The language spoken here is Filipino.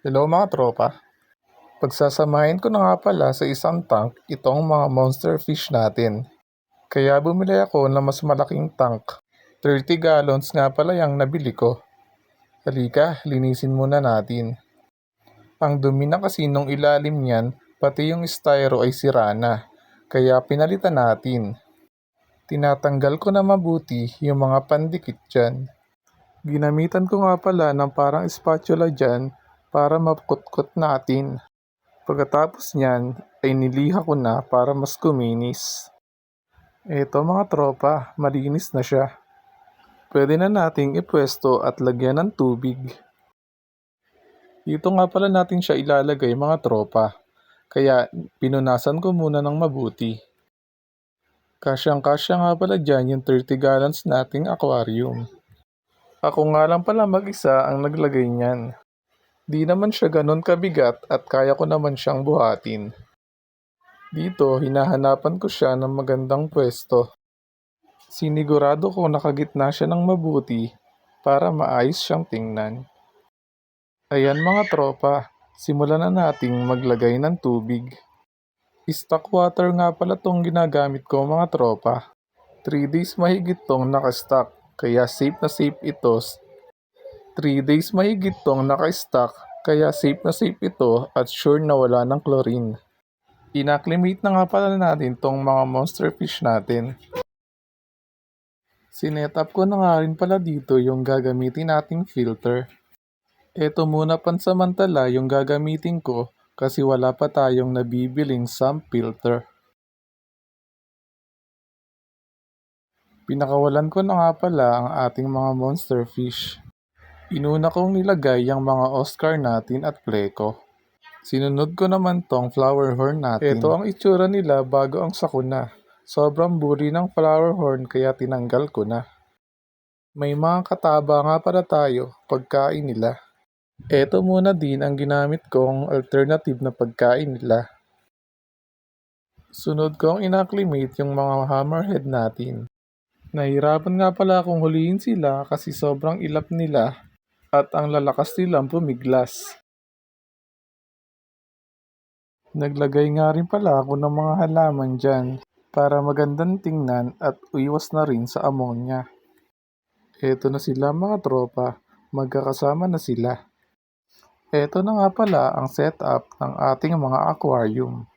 Hello mga tropa. Pagsasamahin ko na nga pala sa isang tank itong mga monster fish natin. Kaya bumili ako ng mas malaking tank. 30 gallons nga pala yung nabili ko. Halika, linisin muna natin. Ang dumi na kasi nung ilalim niyan, pati yung styro ay sira na. Kaya pinalitan natin. Tinatanggal ko na mabuti yung mga pandikit dyan. Ginamitan ko nga pala ng parang spatula dyan para makutkot natin. Pagkatapos niyan ay niliha ko na para mas kuminis. Eto mga tropa, malinis na siya. Pwede na nating ipwesto at lagyan ng tubig. Dito nga pala natin siya ilalagay mga tropa. Kaya pinunasan ko muna ng mabuti. Kasyang-kasya nga pala dyan yung 30 gallons nating aquarium. Ako nga lang pala mag-isa ang naglagay niyan. Di naman siya ganun kabigat at kaya ko naman siyang buhatin. Dito, hinahanapan ko siya ng magandang pwesto. Sinigurado ko nakagitna siya ng mabuti para maayos siyang tingnan. Ayan mga tropa, simulan na nating maglagay ng tubig. Stock water nga pala tong ginagamit ko mga tropa. 3 days mahigit tong nakastock, kaya safe na safe ito. 3 days mahigit tong naka-stock, kaya safe na safe ito at sure na wala ng chlorine. Inacclimate na nga pala natin tong mga monster fish natin. Sinet-up ko na nga rin pala dito yung gagamitin nating filter. Ito muna pansamantala yung gagamitin ko kasi wala pa tayong nabibiling sump filter. Pinakawalan ko na nga pala ang ating mga monster fish. Inuna kong nilagay yung mga Oscar natin at Pleco. Sinunod ko naman tong flower horn natin. Ito ang itsura nila bago ang sakuna. Sobrang buri ng flower horn kaya tinanggal ko na. May mga kataba nga para tayo pagkain nila. Ito muna din ang ginamit kong alternative na pagkain nila. Sunod kong inacclimate yung mga hammerhead natin. Nahirapan nga pala akong huliin sila kasi sobrang ilap nila at ang lalakas nilang pumiglas. Naglagay nga rin pala ako ng mga halaman dyan para magandang tingnan at iwas na rin sa ammonia. Eto na sila mga tropa, magkakasama na sila. Eto na nga pala ang setup ng ating mga aquarium.